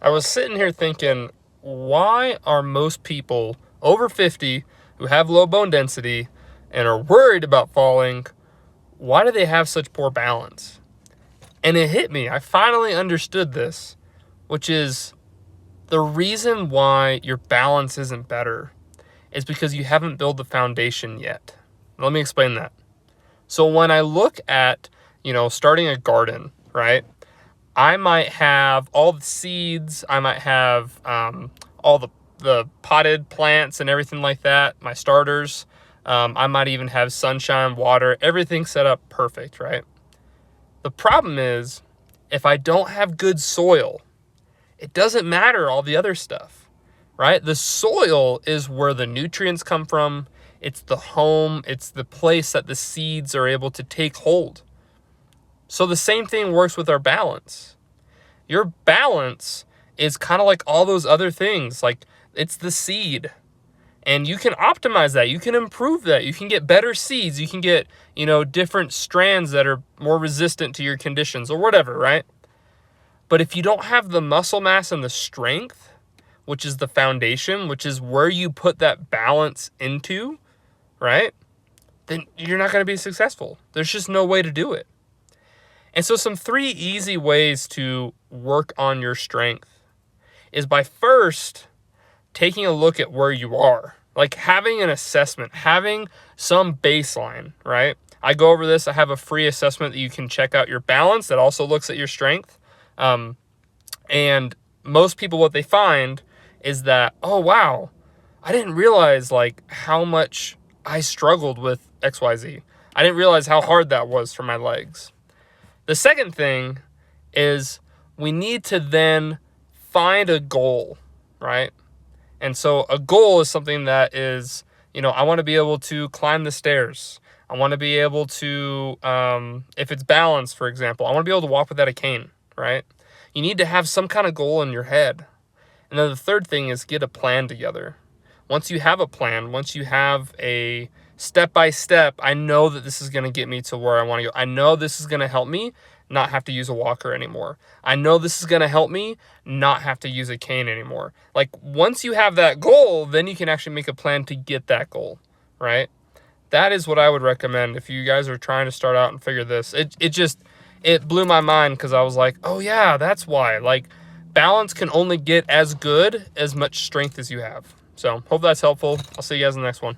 I was sitting here thinking, why are most people over 50 who have low bone density and are worried about falling, why do they have such poor balance? And it hit me. I finally understood this, which is the reason why your balance isn't better is because you haven't built the foundation yet. Let me explain that. So when I look at, starting a garden, right? I might have all the seeds. I might have all the potted plants and everything like that, my starters. I might even have sunshine, water, everything set up perfect, right? The problem is, if I don't have good soil, it doesn't matter all the other stuff, right? The soil is where the nutrients come from. It's the home. It's the place that the seeds are able to take hold. So the same thing works with our balance. Your balance is kind of like all those other things. Like, it's the seed. And you can optimize that. You can improve that. You can get better seeds. You can get, different strands that are more resistant to your conditions or whatever, right? But if you don't have the muscle mass and the strength, which is the foundation, which is where you put that balance into, right? Then you're not going to be successful. There's just no way to do it. And so some 3 easy ways to work on your strength is by first taking a look at where you are, like having an assessment, having some baseline, right? I go over this. I have a free assessment that you can check out your balance that also looks at your strength. And most people, what they find is that, oh, wow, I didn't realize like how much I struggled with XYZ. I didn't realize how hard that was for my legs. The second thing is we need to then find a goal, right? And so a goal is something that is, I want to be able to climb the stairs. I want to be able to, if it's balance, for example, I want to be able to walk without a cane, right? You need to have some kind of goal in your head. And then the third thing is get a plan together. Once you have a plan, once you have a step-by-step, I know that this is going to get me to where I want to go. I know this is going to help me not have to use a walker anymore. I know this is going to help me not have to use a cane anymore. Like, once you have that goal, then you can actually make a plan to get that goal, right? That is what I would recommend if you guys are trying to start out and figure this. It blew my mind because I was like, oh yeah, that's why. Like, balance can only get as good as much strength as you have. So hope that's helpful. I'll see you guys in the next one.